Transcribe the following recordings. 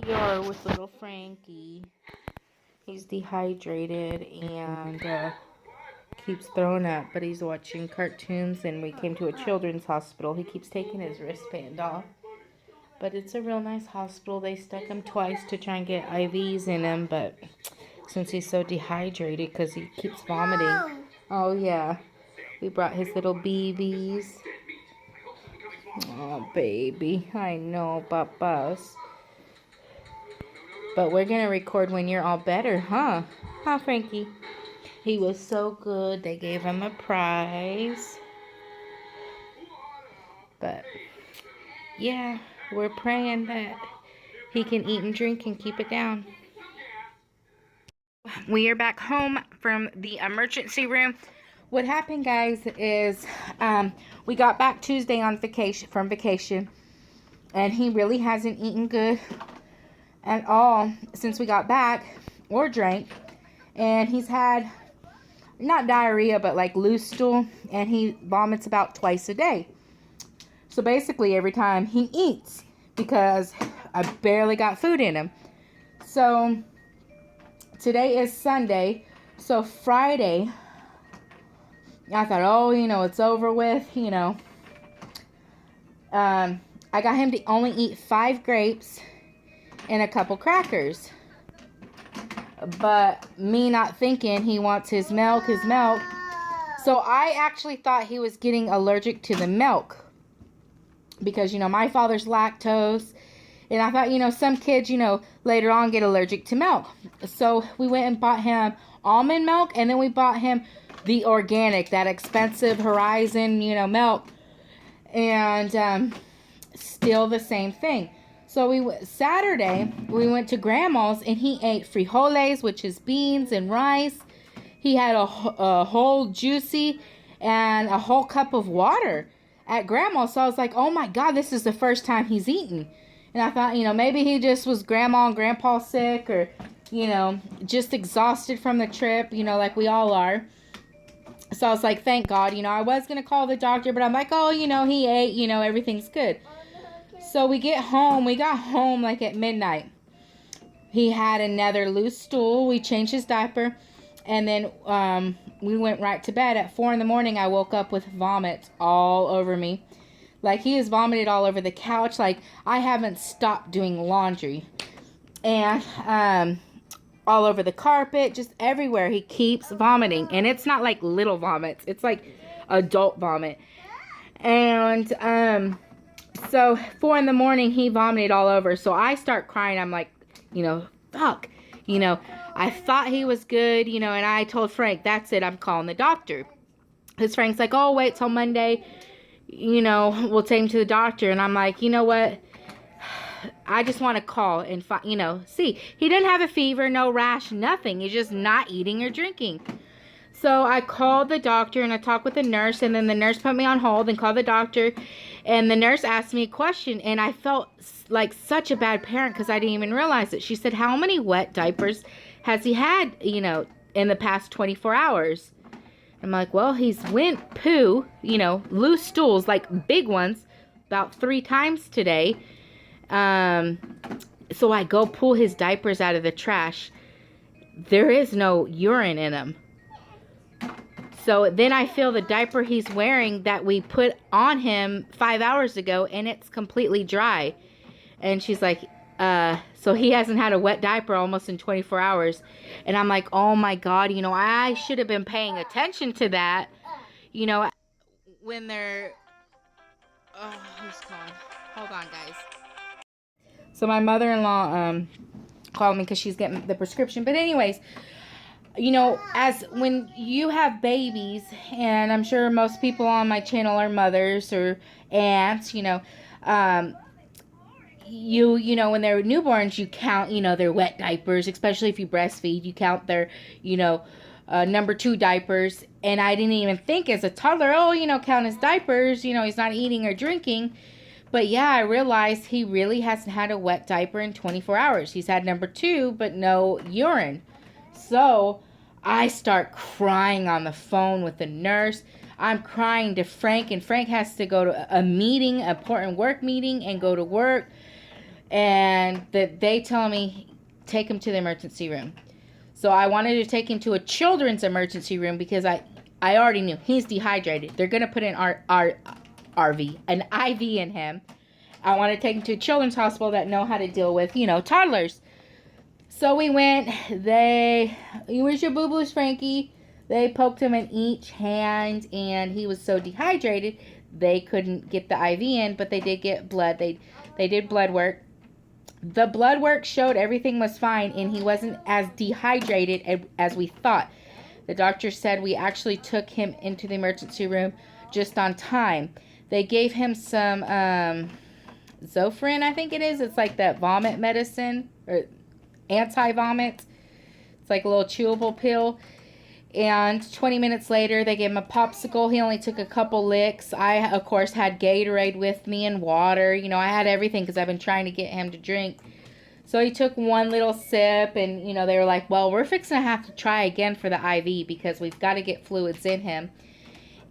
ER with little Frankie. He's dehydrated and keeps throwing up, but he's watching cartoons, and we came to a children's hospital. He keeps taking his wristband off, but it's a real nice hospital. They stuck him twice to try and get IVs in him, but since he's so dehydrated because he keeps vomiting. Oh, yeah. We brought his little BBs. Oh, baby. I know, papas. But we're going to record when you're all better, huh? Huh, Frankie? He was so good. They gave him a prize. But, yeah, we're praying that he can eat and drink and keep it down. We are back home from the emergency room. What happened, guys, is we got back Tuesday on vacation, and he really hasn't eaten good at all since we got back or drank. And he's had not diarrhea, but like loose stool, and he vomits about twice a day. So basically every time he eats, because I barely got food in him. So today is Sunday. So Friday, I thought, oh, it's over with, I got him to only eat 5 grapes and a couple crackers. But me not thinking he wants his milk. So I actually thought he was getting allergic to the milk. Because, my father's lactose. And I thought, some kids, later on get allergic to milk. So we went and bought him almond milk. And then we bought him the organic, that expensive Horizon, milk. And still the same thing. So Saturday, we went to Grandma's, and he ate frijoles, which is beans and rice. He had a whole juicy and a whole cup of water at Grandma's. So I was like, oh my God, this is the first time he's eaten. And I thought, maybe he just was Grandma and Grandpa sick, or, just exhausted from the trip, like we all are. So I was like, thank God, I was going to call the doctor, but I'm like, oh, he ate, everything's good. So we got home like at midnight. He had another loose stool. We changed his diaper. And then we went right to bed. At 4 in the morning, I woke up with vomit all over me. Like, he has vomited all over the couch. Like, I haven't stopped doing laundry. And all over the carpet, just everywhere. He keeps vomiting. And it's not like little vomits. It's like adult vomit. And so 4 in the morning, he vomited all over. So I start crying. I'm like, fuck. I thought he was good, and I told Frank, that's it, I'm calling the doctor. Because Frank's like, oh, wait till Monday, we'll take him to the doctor. And I'm like, you know what? I just want to call and, see. He didn't have a fever, no rash, nothing. He's just not eating or drinking. So I called the doctor, and I talked with the nurse, and then the nurse put me on hold and called the doctor. And the nurse asked me a question, and I felt like such a bad parent because I didn't even realize it. She said, how many wet diapers has he had, in the past 24 hours? I'm like, well, he's went poo, loose stools, like big ones, about 3 times today. So I go pull his diapers out of the trash. There is no urine in them. So then I feel the diaper he's wearing that we put on him 5 hours ago, and it's completely dry. And she's like, so he hasn't had a wet diaper almost in 24 hours. And I'm like, oh my God, I should have been paying attention to that. When they're, oh, who's calling? Hold on, guys. So my mother-in-law called me because she's getting the prescription. But anyways, as when you have babies, and I'm sure most people on my channel are mothers or aunts, when they're newborns, you count, their wet diapers, especially if you breastfeed, you count their, number 2 diapers. And I didn't even think as a toddler, count his diapers, he's not eating or drinking. But yeah, I realized he really hasn't had a wet diaper in 24 hours. He's had number 2, but no urine. So I start crying on the phone with the nurse. I'm crying to Frank, and Frank has to go to a meeting, an important work meeting, and go to work. and that they tell me take him to the emergency room. So I wanted to take him to a children's emergency room because I already knew he's dehydrated. They're going to put an IV in him. I want to take him to a children's hospital that know how to deal with, toddlers. So we went. Where's your boo-boos, Frankie? They poked him in each hand, and he was so dehydrated, they couldn't get the IV in, but they did get blood. They did blood work. The blood work showed everything was fine, and he wasn't as dehydrated as we thought. The doctor said we actually took him into the emergency room just on time. They gave him some Zofran, I think it is. It's like that vomit medicine, or anti-vomit. It's like a little chewable pill. And 20 minutes later, they gave him a popsicle. He only took a couple licks. I, of course, had Gatorade with me and water. I had everything because I've been trying to get him to drink. So he took one little sip, and, they were like, well, we're fixing to have to try again for the IV because we've got to get fluids in him.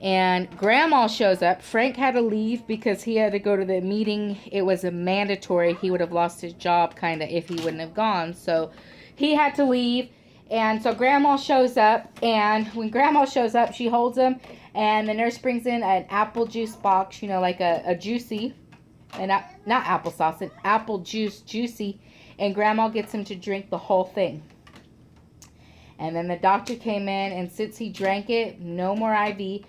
And Grandma shows up. Frank had to leave because he had to go to the meeting. It was a mandatory. He would have lost his job, kind of, if he wouldn't have gone. So he had to leave. And so Grandma shows up, and when Grandma shows up, she holds him, and the nurse brings in an apple juice box, like a juicy, and not applesauce, an apple juice juicy, and Grandma gets him to drink the whole thing. And then the doctor came in, and since he drank it, no more IV.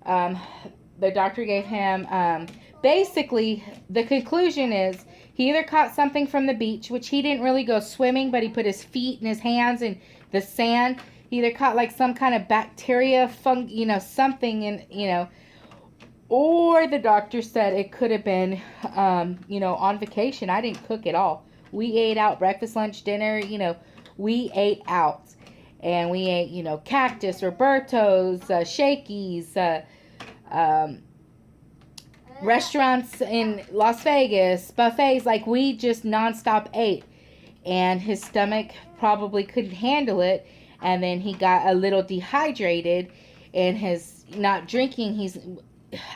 The doctor gave him, basically, the conclusion is he either caught something from the beach, which he didn't really go swimming, but he put his feet and his hands in the sand. He either caught like some kind of bacteria, something in, or the doctor said it could have been, on vacation. I didn't cook at all. We ate out breakfast, lunch, dinner, we ate out. And we ate, Cactus, Roberto's, Shakey's, restaurants in Las Vegas, buffets, like we just nonstop ate. And his stomach probably couldn't handle it. And then he got a little dehydrated, and his not drinking,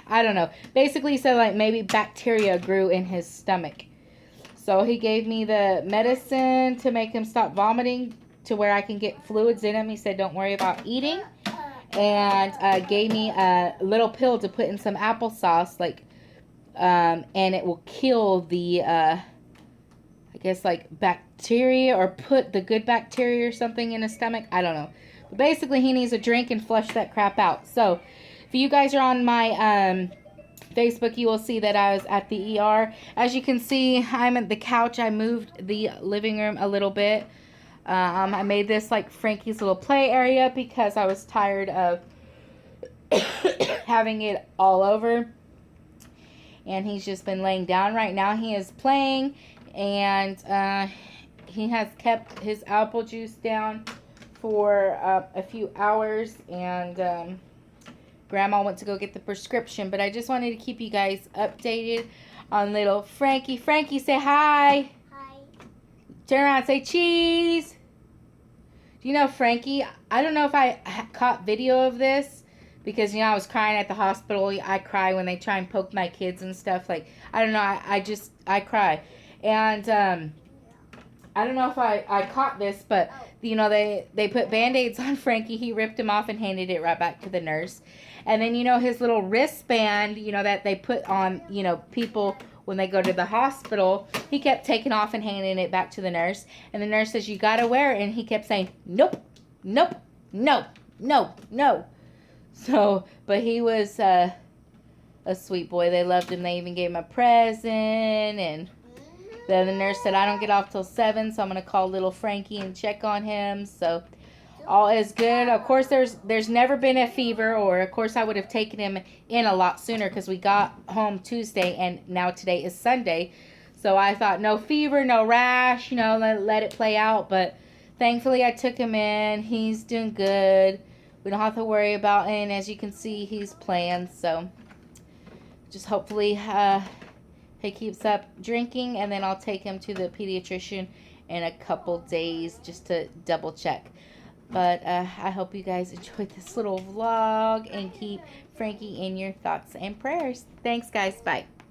I don't know. Basically he said like maybe bacteria grew in his stomach. So he gave me the medicine to make him stop vomiting to where I can get fluids in him. He said don't worry about eating. And gave me a little pill to put in some applesauce, and it will kill the, I guess, like, bacteria, or put the good bacteria or something in his stomach. I don't know. But basically, he needs a drink and flush that crap out. So, if you guys are on my Facebook, you will see that I was at the ER. As you can see, I'm at the couch. I moved the living room a little bit. I made this like Frankie's little play area because I was tired of having it all over. And he's just been laying down. Right now he is playing, and he has kept his apple juice down for a few hours, and Grandma went to go get the prescription. But I just wanted to keep you guys updated on little Frankie. Frankie, say hi. Hi. Turn around, say cheese. Frankie, I don't know if I caught video of this because, I was crying at the hospital. I cry when they try and poke my kids and stuff. Like, I don't know. I cry. And I don't know if I caught this, but, they put Band-Aids on Frankie. He ripped him off and handed it right back to the nurse. And then, his little wristband, that they put on, people when they go to the hospital, he kept taking off and handing it back to the nurse. And the nurse says, you got to wear it. And he kept saying, nope, nope, no, no, no. So, but he was a sweet boy. They loved him. They even gave him a present. And then the nurse said, I don't get off till 7, so I'm going to call little Frankie and check on him. So, all is good. Of course, there's never been a fever, or of course I would have taken him in a lot sooner because we got home Tuesday and now today is Sunday. So I thought no fever, no rash, let it play out. But thankfully I took him in. He's doing good. We don't have to worry about it. And as you can see, he's playing. So just hopefully he keeps up drinking, and then I'll take him to the pediatrician in a couple days just to double check. But I hope you guys enjoyed this little vlog, and keep Frankie in your thoughts and prayers. Thanks, guys. Bye.